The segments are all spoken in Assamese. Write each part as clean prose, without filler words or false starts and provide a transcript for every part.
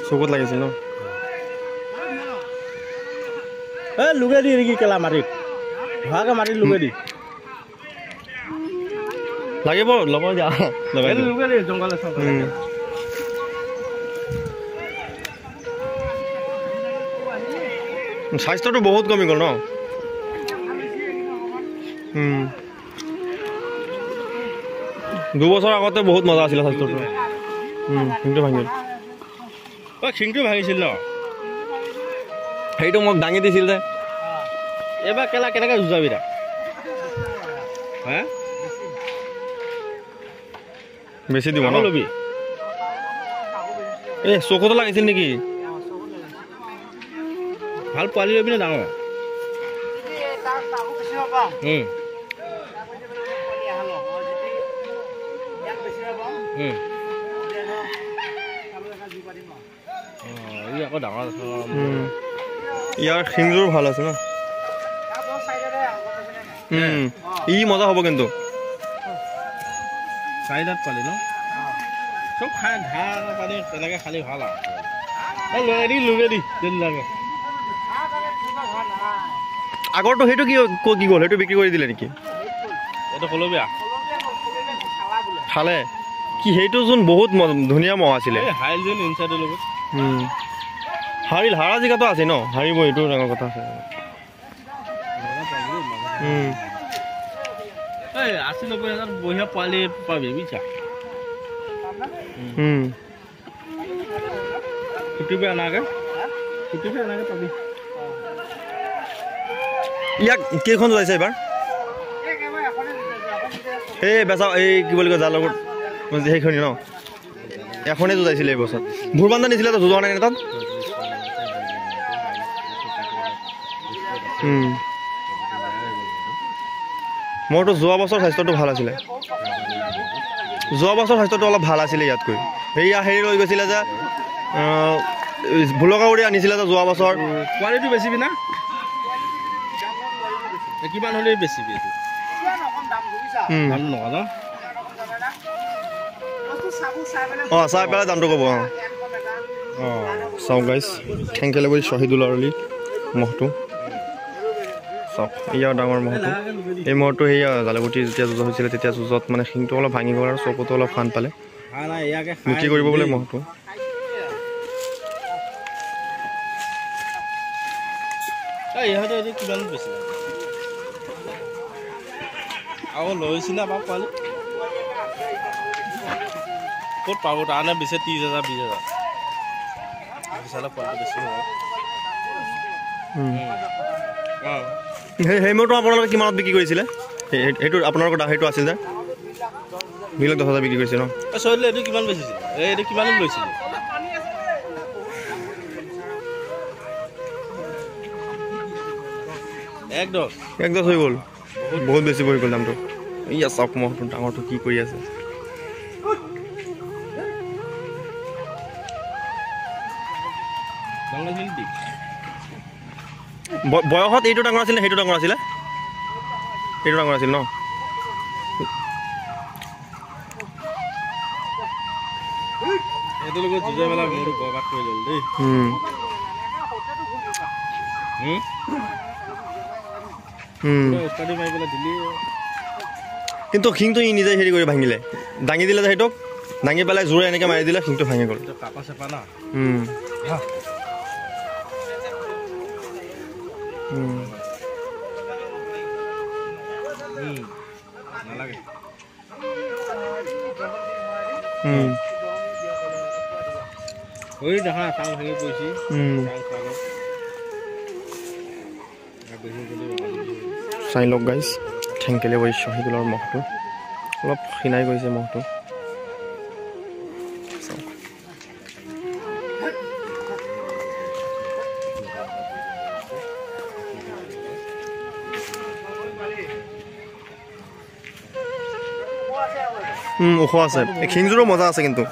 চকুত লাগিছিল ন লুকে দি নেকি কেলা মাটিত ধোৱাকে মাটিত লুকে দি লাগিব ল'ব যা লগাই লুকে দি জংঘলে স্বাস্থ্যটো বহুত কমি গ'ল ন দুবছৰ আগতে বহুত মজা আছিলে স্বাস্থ্যটো শিংটো ভাঙিল শিংটো ভাঙিছিল ন সেইটো মোক দাঙি দিছিল যে এইবাৰ কেলা কেনেকৈ যুঁজাবি দা হা বেছি দিব ন ল'বি এই চকুতো লাগিছিল নেকি ভাল পোৱালি ল'বি নে ডাঙৰ আকৌ ডাঙৰ ইয়াৰ শিংযোৰ ভাল আছে ন ই মজা হ'ব কিন্তু চাৰিটাত পালি ন চব খাই ঘাঁহ পানী তেনেকৈ খালি ভাল আৰু লুগে দি লাগে আগৰটো সেইটো কি গ'ল সেইটো বিক্ৰী কৰি দিলে নেকি এইটো কলবীয়া খালে কি সেইটো যোন বহুত ধুনীয়া মহ আছিলে হাইল যোন ইনচাইডৰ লগত হাৰিল হাৰা জেগাটো আছে ন হাৰিব এইটো ডাঙৰ কথা আছে এই 80-90,000 বঢ়িয়া পোৱালি পাবি বুজিছা ফুটিবি আনাগে পাবি ইয়াক কেইখন যাইছে এবাৰ এই বেচা এই কি বুলি কয় যাৰ লগত সেইখনি ন এখনেই যুঁজাইছিলে এই বছৰ ভুৰবান্ধা নিছিলে তো যুঁজোৱা নাই তাত মোৰতো যোৱা বছৰ স্বাস্থ্যটো ভাল আছিলে যোৱা বছৰ স্বাস্থ্যটো অলপ ভাল আছিলে ইয়াতকৈ সেয়া হেৰি ৰৈ গৈছিলে যে ভুলকাউৰি আনিছিলে যে যোৱা বছৰ পোৱালিটো বেছিবি না কিমান হ'লে বেছিবি চাই পেলাই দামটো ক'ব চাওক গাইছ থেংকেলে বুলি শ্বহীদুল আৰলি মহটো চাওক ইয়াৰ ডাঙৰ মহটো এই মহটো সেয়া জালুগুটি যেতিয়া যুঁজ হৈছিলে তেতিয়া যুঁজত মানে শিংটো অলপ ভাঙি গ'ল আৰু চকুটো অলপ ফান পালে বিক্ৰী কৰিব বোলে মহটো কিমান বেছি আকৌ লৈছিলে বা পোৱালি ক'ত পাব তাৰনে বেছি 30,000 20,000 বিচালে পোৱালিটো বেছি হয় সেই মহটো আপোনালোকে কিমানত বিক্ৰী কৰিছিলে সেইটো আপোনালোকৰ সেইটো আছিল যে 2,10,000 বিক্ৰী কৰিছে ন চলিলে এইটো কিমান বেচিছিলে এইটো কিমান লৈছিলে এক দহ হৈ গ'ল বহুত বেছি হৈ গ'ল দামটো ইয়া চাওক মহটো ডাঙৰটো কি কৰি আছে বয়সত এইটো ডাঙৰ আছিলে সেইটো ডাঙৰ আছিলে এইটো ডাঙৰ আছিল ন এইটো লগত যুঁজাই পেলাই মোৰটো বৰবাদ কৰি ল'ল দেই উস্তাদি মাৰি পেলাই দিলি কিন্তু শিংটো ই নিজে হেৰি কৰি ভাঙিলে দাঙি দিলে যে সেইটোক দাঙি পেলাই জোৰে এনেকৈ মাৰি দিলে শিংটো ভাঙি গ'ল কাপা চেপা না নালাগে দেখা চাং ভাঙি পৰিছে চাই লওক গাইছ থেংকেলে বৈ শ্বহীদুলৰ মহটো অলপ খিনাই গৈছে মহটো ওখ আছে শিংযোৰো মজা আছে কিন্তু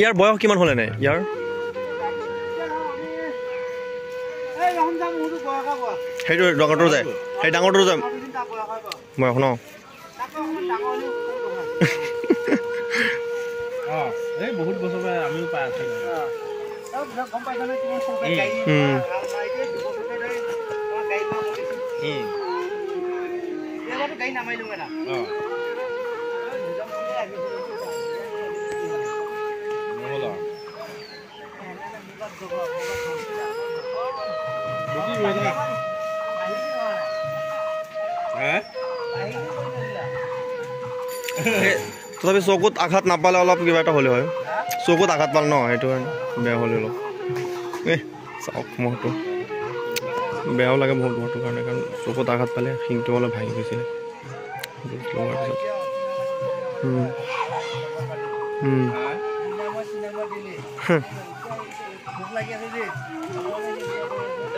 ইয়াৰ বয়স কিমান হ'লে নাই ইয়াৰ সেইটো ডাঙৰটো যায় সেই ডাঙৰটো যায় মই এখন এই বহুত বছৰ আমিও পাই আছো তথাপি চকুত আঘাত নাপালে অলপ কিবা এটা হ'লে হয় চকুত আঘাত পাল ন সেইটো কাৰণে বেয়া হ'লে অলপ চাওক মহটো বেয়াও লাগে বহুত মহটোৰ কাৰণে কাৰণ চকুত আঘাত পালে শিংটো অলপ ভাঙি গৈছিলে লগোৱাৰ পিছত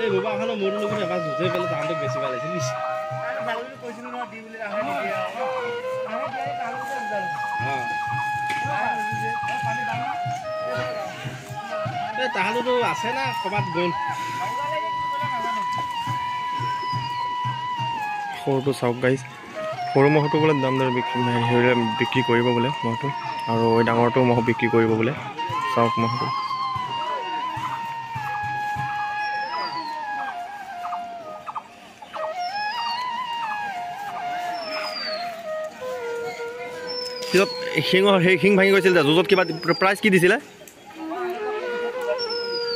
এই বাবাখনৰ মোৰ লগত এবাৰ যুঁজে পেলাই তাহাঁতক বেছি ভাল লাগিছিল তাহাঁতো আছে না ক'ৰবাত গ'ল সৰুটো চাওক গাইজ সৰু মহটো বোলে দাম দৰে বিক্ৰী কৰিব বোলে মহটো আৰু এই ডাঙৰটো মহ বিক্ৰী কৰিব বোলে চাওক মহটো পিছত শিঙৰ সেই শিং ভাঙি গৈছিল যে যুঁজত কিবা প্ৰাইজ কি দিছিলে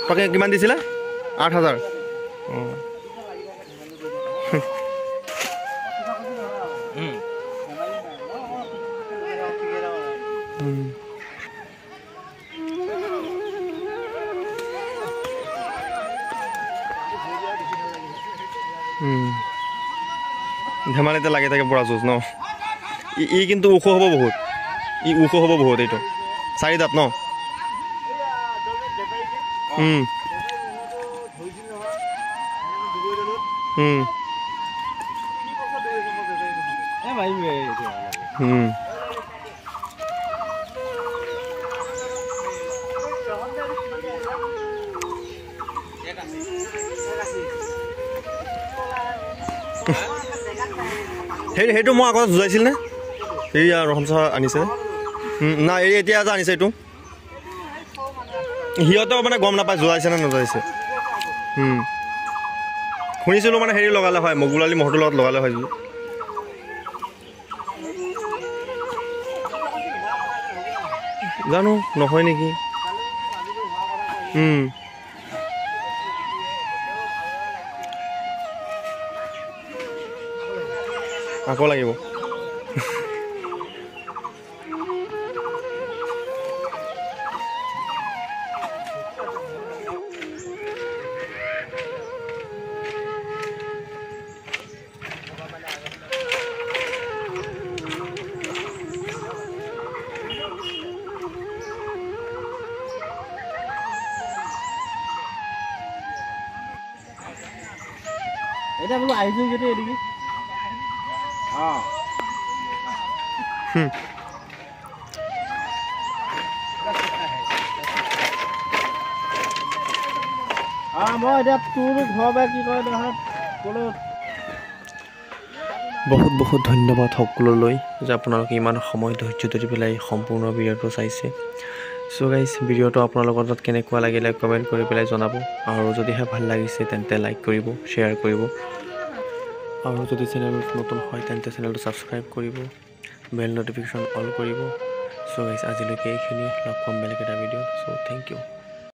তাকে কিমান দিছিলে 8,000 অঁ ধেমালিতে লাগি থাকে পৰা যুঁজ ন ই কিন্তু ওখ হ'ব বহুত ওখ হ'ব বহুত এইটো 4 দাঁত ন সেইটো মই আগত যুঁজাইছিল নে এইয়া ৰহম চাহ আনিছে না এই এতিয়া যে আনিছে এইটো সিহঁতেও মানে গম নাপায় যোৱাইছে নে নোযোৱাইছে শুনিছিলোঁ মানে হেৰি লগালে হয় মগুলালি মহটোৰ লগত লগালে হয় জানো নহয় নেকি আকৌ লাগিব এটা বোলো আহিছো যদি এদিকে মই এতিয়া তোৰ ঘৰ বা কি কয় ক'লো বহুত বহুত ধন্যবাদ সকলোলৈ যে আপোনালোকে ইমান সময় ধৈৰ্য ধৰি পেলাই সম্পূৰ্ণ ভিডিঅ'টো চাইছে চ' গাইজ ভিডিঅ'টো আপোনালোকৰ তাত কেনেকুৱা লাগিলে কমেণ্ট কৰি পেলাই জনাব আৰু যদিহে ভাল লাগিছে তেন্তে লাইক কৰিব শ্বেয়াৰ কৰিব আৰু যদি চেনেলটো নতুন হয় তেন্তে চেনেলটো ছাবস্ক্ৰাইব কৰিব বেল নটিফিকেশ্যন অল কৰিব চ' গাইজ আজিলৈকে এইখিনি লগ পাম বেলেগ এটা ভিডিঅ'ত চ' থেংক ইউ